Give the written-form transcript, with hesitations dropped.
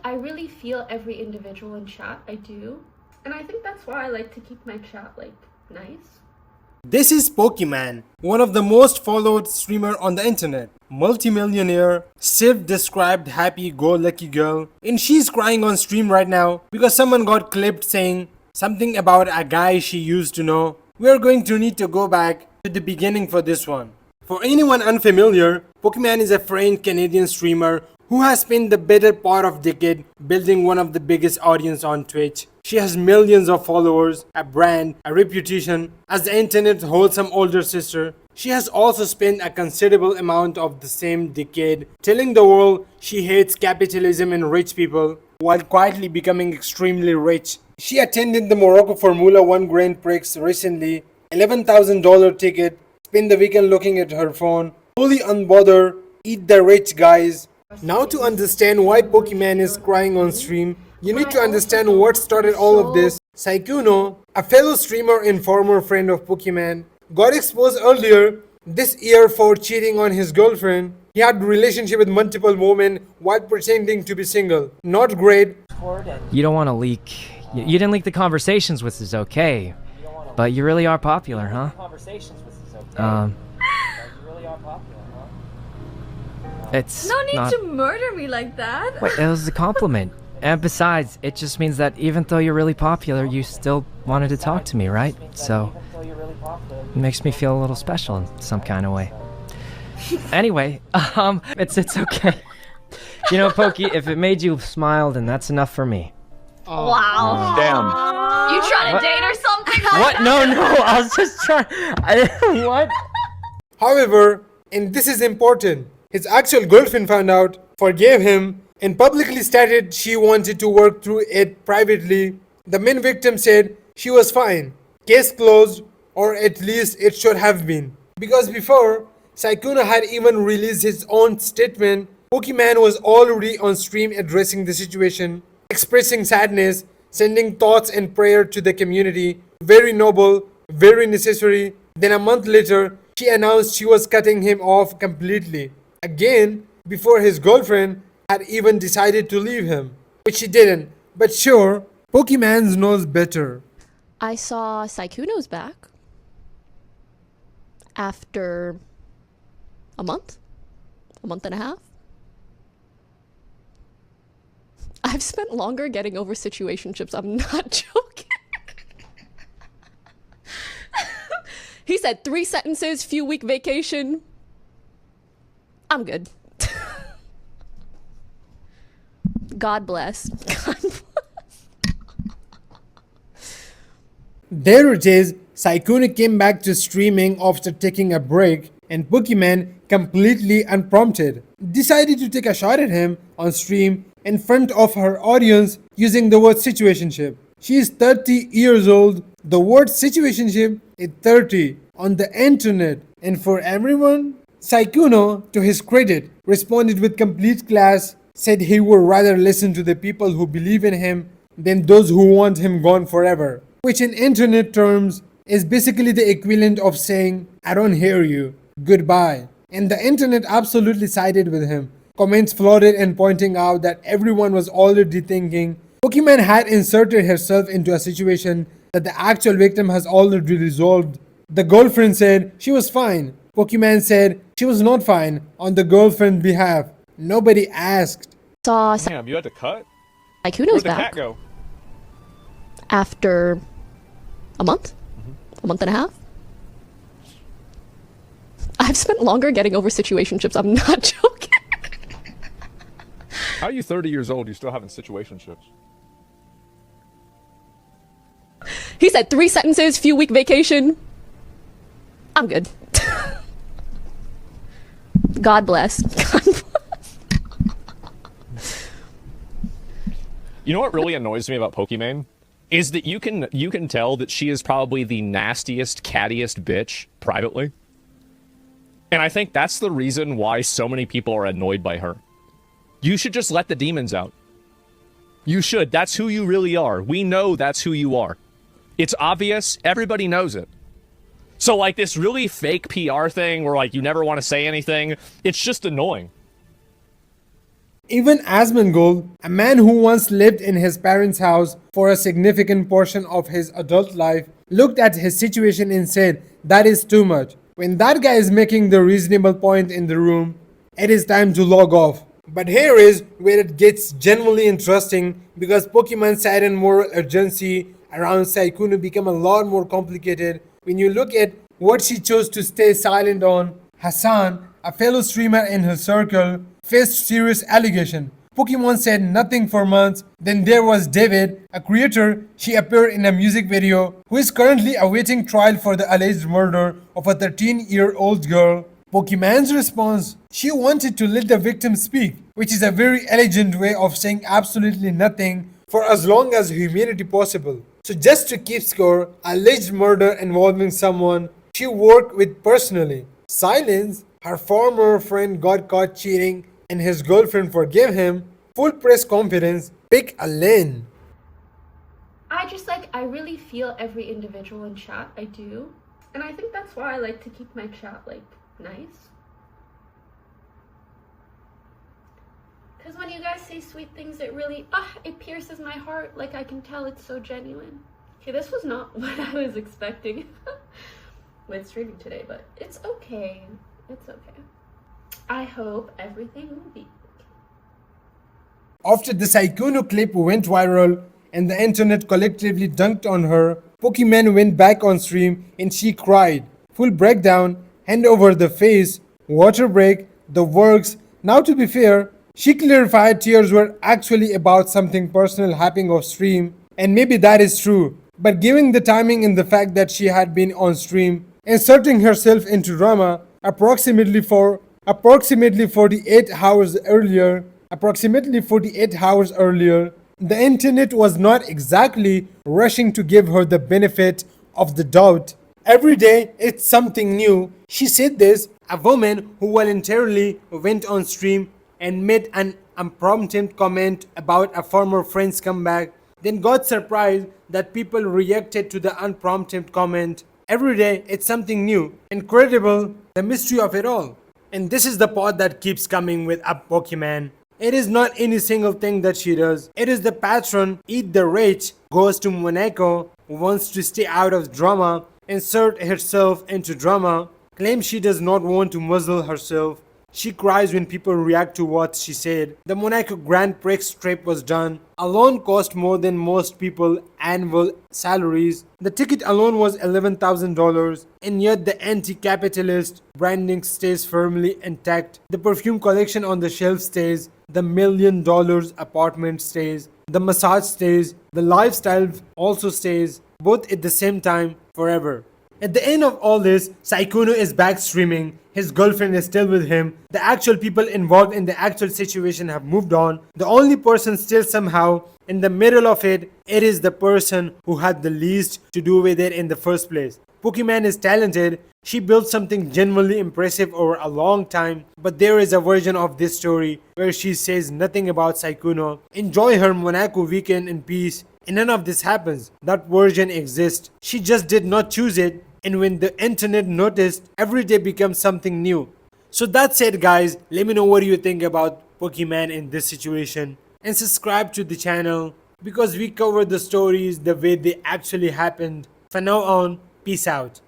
I really feel every individual in chat. I do. And I think that's why I like to keep my chat, nice. This is Pokimane, one of the most followed streamer on the internet. Multimillionaire, self-described happy-go-lucky girl, and she's crying on stream right now because someone got clipped saying something about a guy she used to know. We're going to need to go back to the beginning for this one. For anyone unfamiliar, Pokimane is a French Canadian streamer who has spent the better part of decade building one of the biggest audience on Twitch. She has millions of followers, a brand, a reputation as the internet's wholesome older sister. She has also spent a considerable amount of the same decade telling the world she hates capitalism and rich people while quietly becoming extremely rich. She attended the Morocco Formula 1 Grand Prix recently, $11,000 ticket, spent the weekend looking at her phone, fully unbothered, eat the rich guys. Now to understand why Pokimane is crying on stream, you need to understand what started all of this. Saikuno, a fellow streamer and former friend of Pokimane, got exposed earlier this year for cheating on his girlfriend. He had a relationship with multiple women while pretending to be single. Not great. You don't want to leak. You didn't leak the conversations, which is okay. But you really are popular, huh? It's no need to murder me like that. Wait, it was a compliment. And besides, it just means that even though you're really popular, you still wanted to talk to me, right? So, it makes me feel a little special in some kind of way. Anyway, it's okay. You know, Pokey, if it made you smile, then that's enough for me. Wow. Damn. You trying to date or something? What? No, I was just trying. What? However, and this is important, his actual girlfriend found out, forgave him, and publicly stated she wanted to work through it privately. The main victim said she was fine. Case closed, or at least it should have been. Because before Saikuno had even released his own statement, Pokimane was already on stream addressing the situation, expressing sadness, sending thoughts and prayer to the community. Very noble, very necessary. Then a month later, she announced she was cutting him off completely. Again, before his girlfriend had even decided to leave him, which she didn't. But sure, Pokimane knows better. I saw Saikuno's back after a month and a half. I've spent longer getting over situationships. I'm not joking. He said 3 sentences, few week vacation. I'm good. God bless. God bless. There it is. Saikuno came back to streaming after taking a break, and Pokimane, completely unprompted, decided to take a shot at him on stream in front of her audience using the word situationship. She is 30 years old. The word situationship is 30 on the internet, and for everyone. Saikuno, to his credit, responded with complete class, said he would rather listen to the people who believe in him than those who want him gone forever, which in internet terms is basically the equivalent of saying, I don't hear you, goodbye. And the internet absolutely sided with him. Comments flooded and pointing out that everyone was already thinking Pokimane had inserted herself into a situation that the actual victim has already resolved. The girlfriend said she was fine. Pokimane said she was not fine on the girlfriend's behalf. Nobody asked. Saw Damn, you had to cut? Saikuno's Where'd the back cat go? after a month and a half. I've spent longer getting over situationships. I'm not joking. How are you 30 years old? You're still having situationships. He said 3 sentences, few week vacation. I'm good. God bless. God bless. You know what really annoys me about Pokimane? Is that you can tell that she is probably the nastiest, cattiest bitch privately. And I think that's the reason why so many people are annoyed by her. You should just let the demons out. You should. That's who you really are. We know that's who you are. It's obvious. Everybody knows it. So, like, this really fake PR thing where, like, you never want to say anything, it's just annoying. Even Asmongold, a man who once lived in his parents' house for a significant portion of his adult life, looked at his situation and said, "That is too much." When that guy is making the reasonable point in the room, it is time to log off. But here is where it gets genuinely interesting because Pokimane's sudden moral urgency around Saikuno become a lot more complicated when you look at what she chose to stay silent on. Hassan, a fellow streamer in her circle, faced serious allegation. Pokimane said nothing for months. Then there was David, a creator. She appeared in a music video who is currently awaiting trial for the alleged murder of a 13-year-old girl. Pokimane's response: she wanted to let the victim speak, which is a very elegant way of saying absolutely nothing for as long as humanity possible. So just to keep score, alleged murder involving someone she worked with personally. Silence, her former friend got caught cheating and his girlfriend forgave him. Full press confidence, pick a lane. I really feel every individual in chat, I do. And I think that's why I like to keep my chat, nice. Because when you guys say sweet things, it really, it pierces my heart. I can tell it's so genuine. Okay, this was not what I was expecting with streaming today, but it's okay. It's okay. I hope everything will be okay. After the Saikuno clip went viral and the internet collectively dunked on her, Pokimane went back on stream and she cried. Full breakdown, hand over the face, water break, the works. Now to be fair, she clarified tears were actually about something personal happening off stream, and maybe that is true. But given the timing and the fact that she had been on stream, inserting herself into drama approximately 48 hours earlier, the internet was not exactly rushing to give her the benefit of the doubt. Every day it's something new. She said this, a woman who voluntarily went on stream and made an unprompted comment about a former friend's comeback, then got surprised that people reacted to the unprompted comment. Every day it's something new. Incredible, the mystery of it all. And this is the part that keeps coming with a Pokimane. It is not any single thing that she does. It is the patron, Eat the Rich, goes to Monaco, who wants to stay out of drama, insert herself into drama, claims she does not want to muzzle herself. She cries when people react to what she said. The Monaco Grand Prix trip was done. Alone cost more than most people annual salaries. The ticket alone was $11,000, and yet the anti-capitalist branding stays firmly intact. The perfume collection on the shelf stays. The $1 million apartment stays. The massage stays. The lifestyle also stays. Both at the same time, forever. At the end of all this, Saikuno is back streaming. His girlfriend is still with him. The actual people involved in the actual situation have moved on. The only person still somehow in the middle of it is the person who had the least to do with it in the first place. Pokimane is talented. She built something genuinely impressive over a long time. But there is a version of this story where she says nothing about Saikuno. Enjoy her Monaco weekend in peace. And none of this happens. That version exists. She just did not choose it. And when the internet noticed, every day becomes something new. So that's it guys. Let me know what you think about Pokimane in this situation. And subscribe to the channel because we cover the stories the way they actually happened. From now on, peace out.